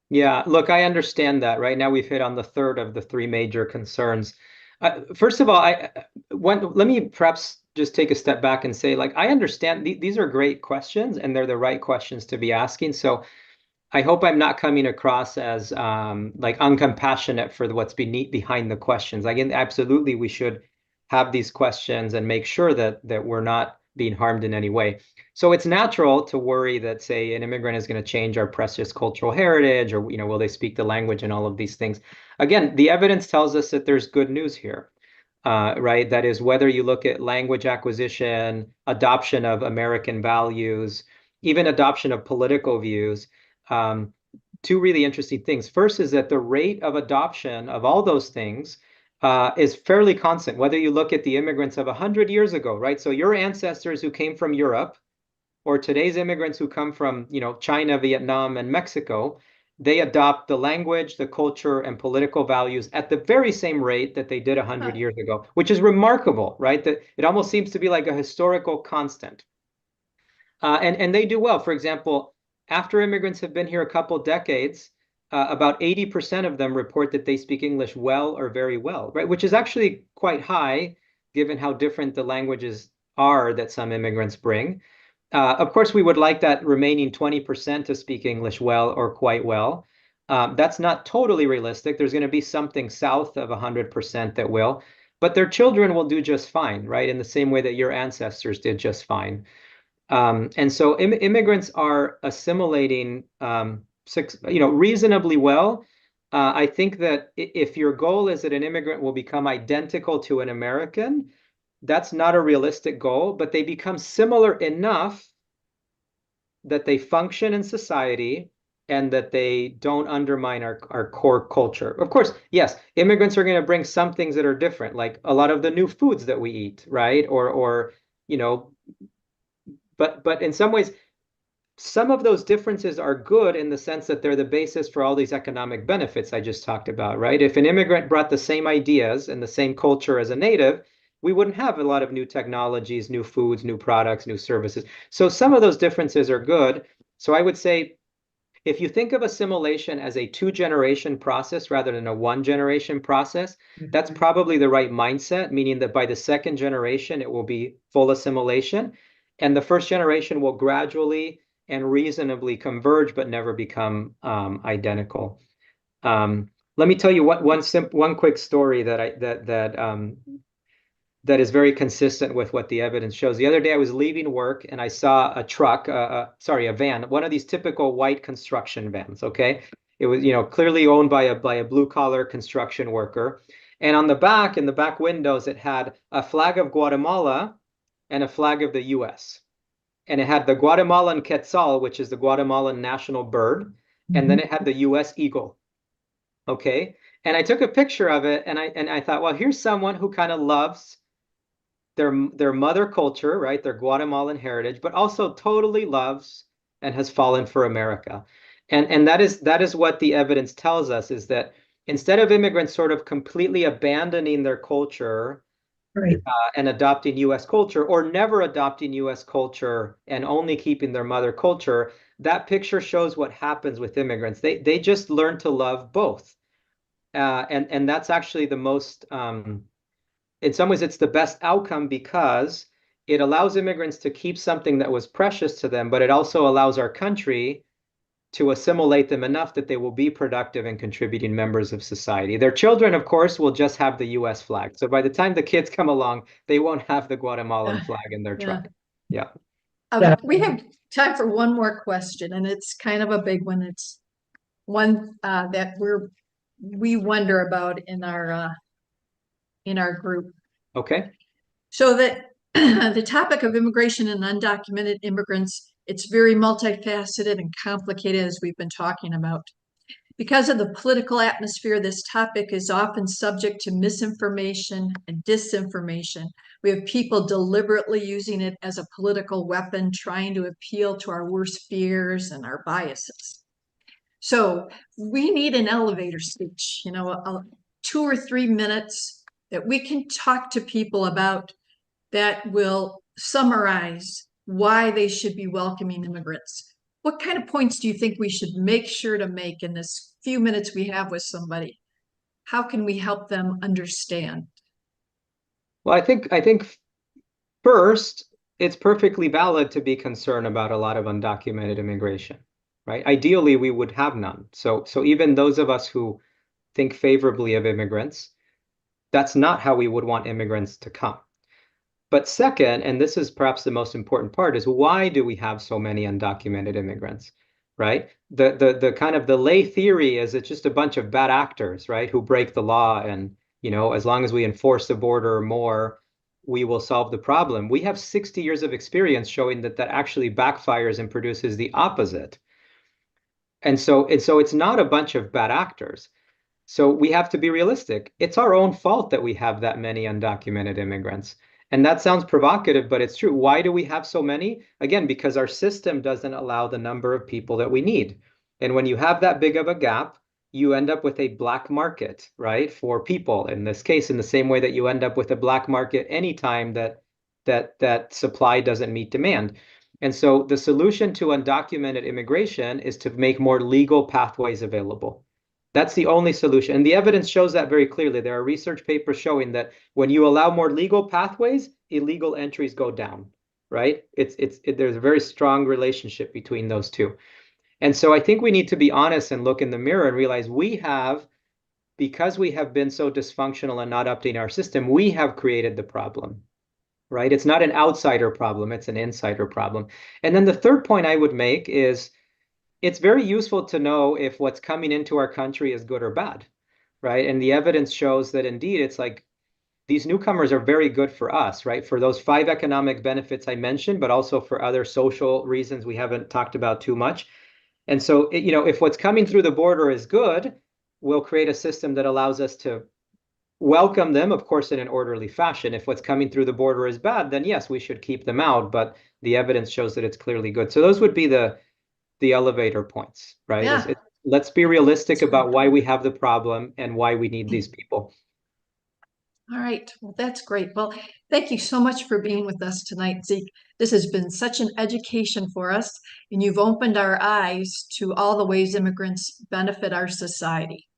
Yeah, look, I understand that. Right now we've hit on the third of the 3 major concerns. First of all, let me perhaps just take a step back and say, like, I understand these are great questions and they're the right questions to be asking. So I hope I'm not coming across as like uncompassionate for what's behind the questions. Again, absolutely, we should have these questions and make sure that we're not being harmed in any way. So it's natural to worry that, say, an immigrant is going to change our precious cultural heritage, or, you know, will they speak the language and all of these things. Again, the evidence tells us that there's good news here, right? That is, whether you look at language acquisition, adoption of American values, even adoption of political views, 2 really interesting things. First is that the rate of adoption of all those things is fairly constant, whether you look at the immigrants of 100 years ago, right? So your ancestors who came from Europe, or today's immigrants who come from, you know, China, Vietnam, and Mexico, they adopt the language, the culture, and political values at the very same rate that they did 100 years ago, which is remarkable, right? That it almost seems to be like a historical constant. And they do well. For example, after immigrants have been here a couple decades, about 80% of them report that they speak English well or very well, right? Which is actually quite high, given how different the languages are that some immigrants bring. Of course, we would like that remaining 20% to speak English well or quite well. That's not totally realistic. There's going to be something south of 100% that will. but their children will do just fine, right? In the same way that your ancestors did just fine. And so immigrants are assimilating, reasonably well. I think that if your goal is that an immigrant will become identical to an American, that's not a realistic goal, but they become similar enough that they function in society and that they don't undermine our core culture. Of course, yes, immigrants are going to bring some things that are different, like a lot of the new foods that we eat, right? Or but in some ways, some of those differences are good in the sense that they're the basis for all these economic benefits I just talked about, right? If an immigrant brought the same ideas and the same culture as a native, we wouldn't have a lot of new technologies, new foods, new products, new services. So some of those differences are good. So I would say, if you think of assimilation as a 2-generation process rather than a 1-generation process, that's probably the right mindset, meaning that by the 2nd generation, it will be full assimilation. And the 1st generation will gradually and reasonably converge, but never become identical. Let me tell you one quick story that is very consistent with what the evidence shows. The other day I was leaving work and I saw a truck, a van, one of these typical white construction vans, okay? It was, clearly owned by a blue-collar construction worker. And on the back, in the back windows, it had a flag of Guatemala and a flag of the US. And it had the Guatemalan quetzal, which is the Guatemalan national bird, and then it had the US eagle, okay? And I took a picture of it and I thought, well, here's someone who kind of loves their mother culture, right? Their Guatemalan heritage, but also totally loves and has fallen for America. And that is what the evidence tells us, is that instead of immigrants sort of completely abandoning their culture,
Right.
and adopting US culture, or never adopting US culture and only keeping their mother culture, that picture shows what happens with immigrants. They just learn to love both. And that's actually the most in some ways, it's the best outcome because it allows immigrants to keep something that was precious to them, but it also allows our country to assimilate them enough that they will be productive and contributing members of society. Their children, of course, will just have the US flag. So by the time the kids come along, they won't have the Guatemalan flag in their truck. Yeah.
We have time for one more question, and it's kind of a big one. It's one that we wonder about in our group.
Okay.
So that the topic of immigration and undocumented immigrants, it's very multifaceted and complicated, as we've been talking about. Because of the political atmosphere, this topic is often subject to misinformation and disinformation. We have people deliberately using it as a political weapon, trying to appeal to our worst fears and our biases. So we need an elevator speech, 2 or 3 minutes that we can talk to people about that will summarize why they should be welcoming immigrants. What kind of points do you think we should make sure to make in this few minutes we have with somebody? How can we help them understand?
Well, I think first, it's perfectly valid to be concerned about a lot of undocumented immigration, right? Ideally, we would have none. So even those of us who think favorably of immigrants, that's not how we would want immigrants to come. But second, and this is perhaps the most important part, is why do we have so many undocumented immigrants, right? The kind of the lay theory is it's just a bunch of bad actors, right, who break the law, and as long as we enforce the border more, we will solve the problem. We have 60 years of experience showing that actually backfires and produces the opposite. And so it's not a bunch of bad actors. So we have to be realistic. It's our own fault that we have that many undocumented immigrants. And that sounds provocative, but it's true. Why do we have so many? Again, because our system doesn't allow the number of people that we need. And when you have that big of a gap, you end up with a black market, right, for people. In this case, in the same way that you end up with a black market anytime that supply doesn't meet demand. And so the solution to undocumented immigration is to make more legal pathways available. That's the only solution. And the evidence shows that very clearly. There are research papers showing that when you allow more legal pathways, illegal entries go down, right? There's a very strong relationship between those two. And so I think we need to be honest and look in the mirror and realize we have because we have been so dysfunctional and not updating our system, we have created the problem, right? It's not an outsider problem, it's an insider problem. And then the third point I would make is it's very useful to know if what's coming into our country is good or bad, right? And the evidence shows that indeed it's like these newcomers are very good for us, right? For those 5 economic benefits I mentioned, but also for other social reasons we haven't talked about too much. And so, if what's coming through the border is good, we'll create a system that allows us to welcome them, of course, in an orderly fashion. If what's coming through the border is bad, then yes, we should keep them out, but the evidence shows that it's clearly good. So those would be the elevator points, right?
Yeah.
Let's be realistic about why we have the problem and why we need these people.
All right, well, that's great. Well, thank you so much for being with us tonight, Zeke. This has been such an education for us, and you've opened our eyes to all the ways immigrants benefit our society.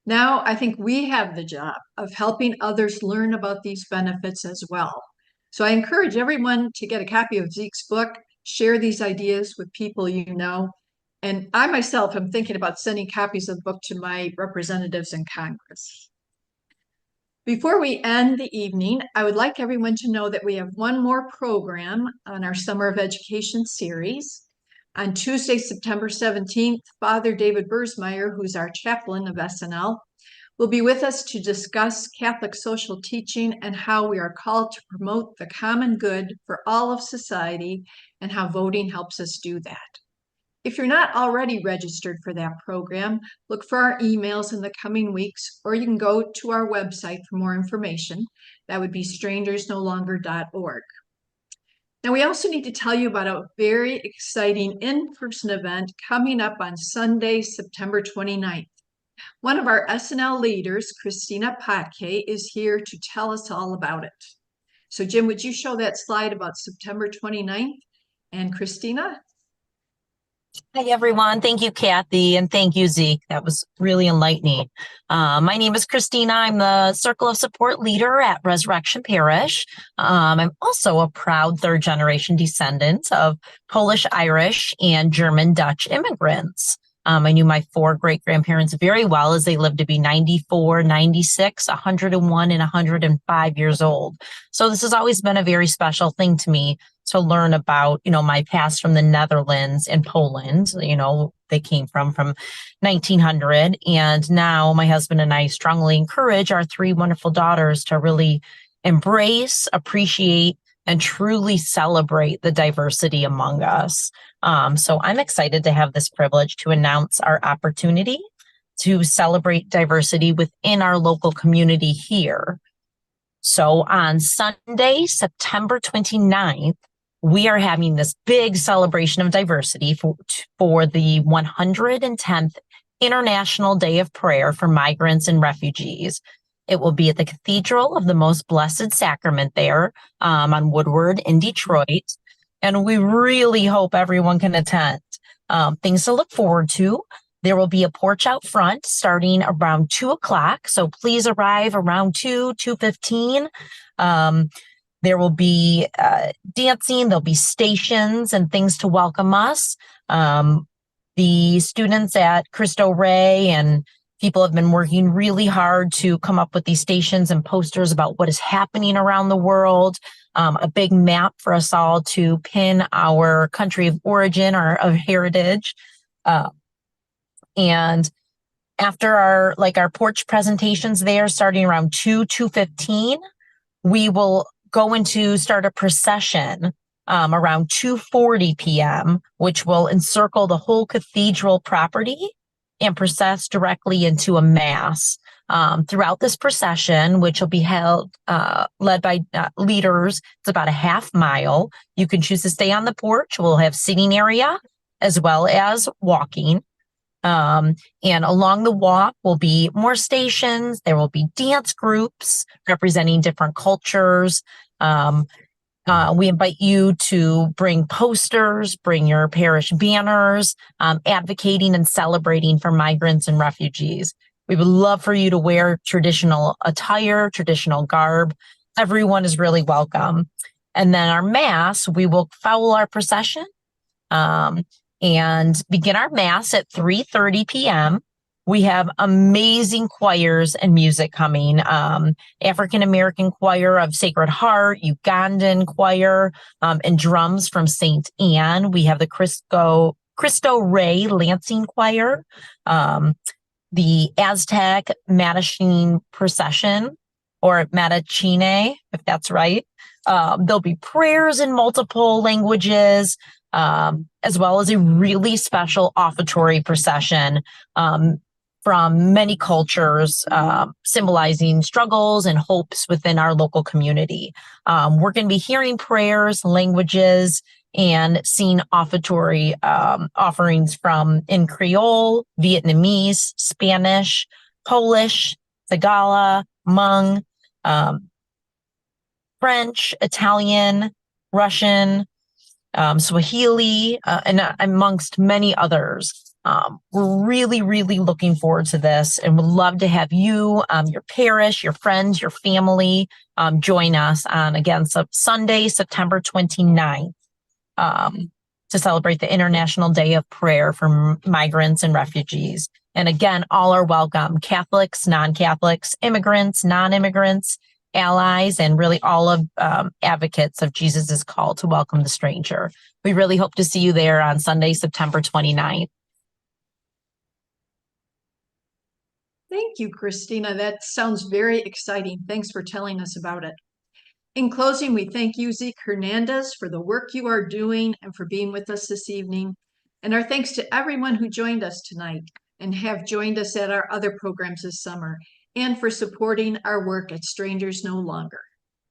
Now, I think we have the job of helping others learn about these benefits as well. So I encourage everyone to get a copy of Zeke's book, share these ideas with people you know. And I myself am thinking about sending copies of the book to my representatives in Congress. Before we end the evening, I would like everyone to know that we have one more program on our Summer of Education series. On Tuesday, September 17th, Father David Bursmeyer, who's our chaplain of SNL, will be with us to discuss Catholic social teaching and how we are called to promote the common good for all of society and how voting helps us do that. If you're not already registered for that program, look for our emails in the coming weeks, or you can go to our website for more information. That would be strangersnolonger.org. Now, we also need to tell you about a very exciting in-person event coming up on Sunday, September 29th. One of our SNL leaders, Christina Patke, is here to tell us all about it. So, Jim, would you show that slide about September 29th? And Christina?
Hi, everyone. Thank you, Kathy, and thank you, Zeke. That was really enlightening. My name is Christina. I'm the Circle of Support leader at Resurrection Parish. I'm also a proud third-generation descendant of Polish, Irish, and German Dutch immigrants. I knew my 4 great-grandparents very well as they lived to be 94, 96, 101, and 105 years old. So this has always been a very special thing to me to learn about, my past from the Netherlands and Poland. They came from 1900. And now my husband and I strongly encourage our 3 wonderful daughters to really embrace, appreciate, and truly celebrate the diversity among us. So I'm excited to have this privilege to announce our opportunity to celebrate diversity within our local community here. So on Sunday, September 29th, we are having this big celebration of diversity for the 110th International Day of Prayer for Migrants and Refugees. It will be at the Cathedral of the Most Blessed Sacrament there on Woodward in Detroit. And we really hope everyone can attend. Things to look forward to. There will be a porch out front starting around 2 o'clock. So please arrive around 2:15. There will be dancing. There'll be stations and things to welcome us. The students at Cristo Rey and people have been working really hard to come up with these stations and posters about what is happening around the world. A big map for us all to pin our country of origin or of heritage. And after our porch presentations there, starting around 2:15, we will start a procession around 2:40 p.m., which will encircle the whole cathedral property and process directly into a mass. Throughout this procession, which will be held, led by leaders, it's about a half mile. You can choose to stay on the porch. We'll have seating area as well as walking. And along the walk will be more stations. There will be dance groups representing different cultures. We invite you to bring posters, bring your parish banners, advocating and celebrating for migrants and refugees. We would love for you to wear traditional attire, traditional garb. Everyone is really welcome. And then our mass, we will follow our procession and begin our mass at 3:30 p.m. We have amazing choirs and music coming. African American Choir of Sacred Heart, Ugandan Choir, and drums from St. Anne. We have the Cristo Rey Lansing Choir, the Aztec Matachine Procession, or Matachine, if that's right. There'll be prayers in multiple languages, as well as a really special offertory procession from many cultures, symbolizing struggles and hopes within our local community. We're going to be hearing prayers, languages, and seeing offertory offerings from in Creole, Vietnamese, Spanish, Polish, Tagalog, Hmong, French, Italian, Russian, Swahili, and amongst many others. We're really, really looking forward to this and would love to have you, your parish, your friends, your family join us on, again, Sunday, September 29th, to celebrate the International Day of Prayer for Migrants and Refugees. And again, all are welcome: Catholics, non-Catholics, immigrants, non-immigrants, allies, and really all of advocates of Jesus's call to welcome the stranger. We really hope to see you there on Sunday, September 29th.
Thank you, Christina. That sounds very exciting. Thanks for telling us about it. In closing, we thank you, Zeke Hernandez, for the work you are doing and for being with us this evening. And our thanks to everyone who joined us tonight and have joined us at our other programs this summer, and for supporting our work at Strangers No Longer.